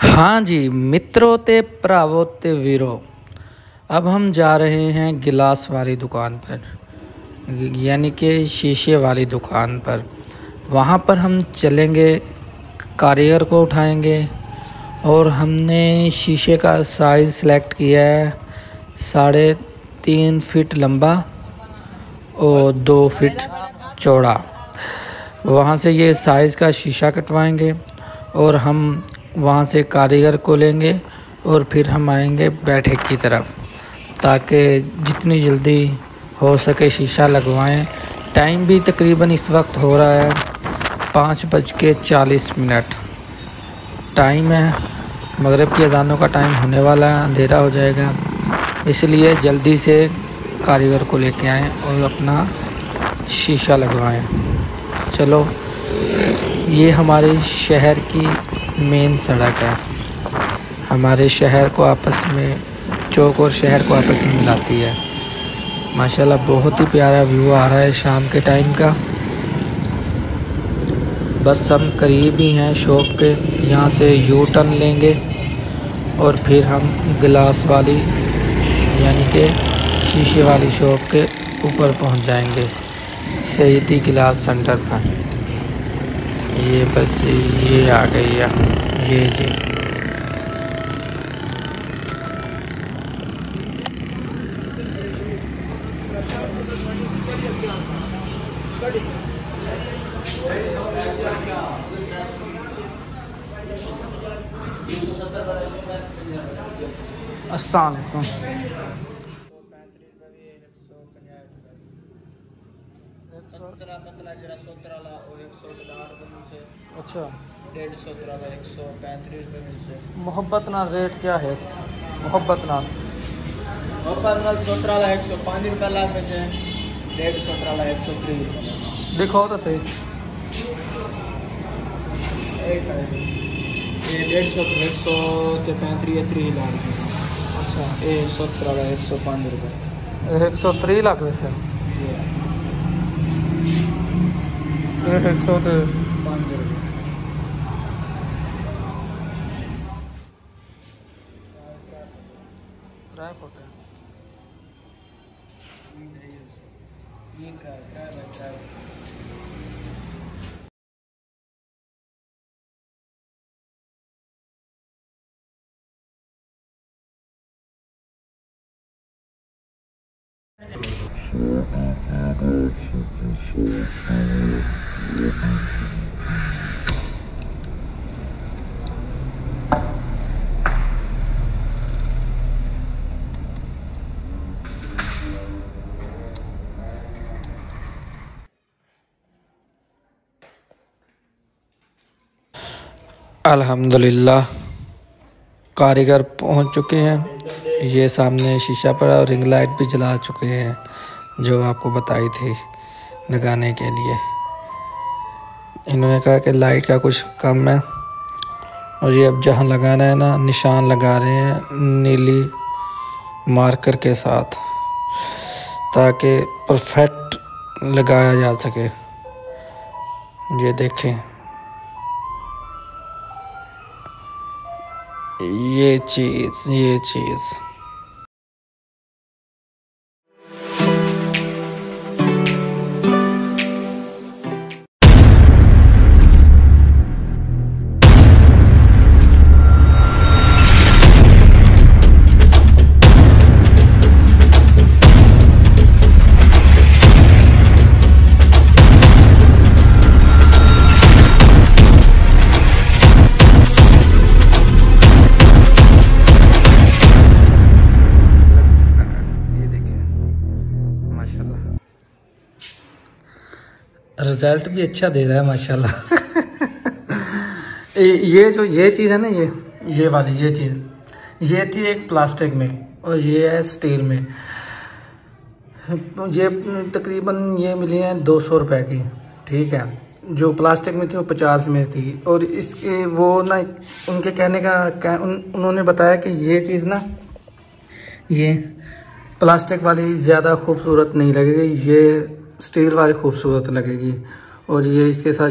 हाँ जी मित्रों ते भरावो ते वीरो, अब हम जा रहे हैं गिलास वाली दुकान पर, यानी कि शीशे वाली दुकान पर। वहाँ पर हम चलेंगे, कारीगर को उठाएंगे और हमने शीशे का साइज़ सेलेक्ट किया है 3.5 फीट लंबा और 2 फीट चौड़ा। वहाँ से ये साइज़ का शीशा कटवाएंगे और हम वहाँ से कारीगर को लेंगे और फिर हम आएंगे बैठक की तरफ, ताकि जितनी जल्दी हो सके शीशा लगवाएं। टाइम भी तकरीबन इस वक्त हो रहा है 5:40 टाइम है, मगरिब की अज़ानों का टाइम होने वाला है, अंधेरा हो जाएगा, इसलिए जल्दी से कारीगर को लेके आएं और अपना शीशा लगवाएं। चलो, ये हमारे शहर की मेन सड़क है, हमारे शहर को आपस में, चौक और शहर को आपस में मिलाती है। माशाल्लाह बहुत ही प्यारा व्यू आ रहा है शाम के टाइम का। बस हम करीब ही हैं शॉप के, यहाँ से यू टर्न लेंगे और फिर हम गिलास वाली यानी कि शीशे वाली शॉप के ऊपर पहुँच जाएंगे, सईदी गिलास सेंटर पर। ये बस ये आ गई है, ये जी। अस्सलाम वालेकुम। अच्छा, 135 मोहब्बत ना रेट क्या है? मोहब्बत ना 105 रुपये लाख में 130 दिखाओ तो सही। ये 135 लाख। अच्छा, ये 105 रुपये 103 लाख वैसे 105 ड्राई फुट है। अल्हम्दुलिल्लाह कारीगर पहुंच चुके हैं। ये सामने शीशा पड़ा और रिंग लाइट भी जला चुके हैं, जो आपको बताई थी लगाने के लिए। इन्होंने कहा कि लाइट का कुछ कम है और ये अब जहां लगाना है ना, निशान लगा रहे हैं नीली मार्कर के साथ, ताकि परफेक्ट लगाया जा सके। ये देखें, ये चीज़ रिज़ल्ट भी अच्छा दे रहा है माशाल्लाह। ये चीज़ है ना, ये वाली ये चीज़, ये थी एक प्लास्टिक में और ये है स्टील में। ये तकरीबन ये मिली हैं 200 रुपए की, ठीक है। जो प्लास्टिक में थी वो 50 में थी। और इसके वो ना, उनके कहने का उन्होंने बताया कि ये चीज़ ना, ये प्लास्टिक वाली ज़्यादा खूबसूरत नहीं लगेगी, ये स्टील वाली खूबसूरत लगेगी। और ये इसके साथ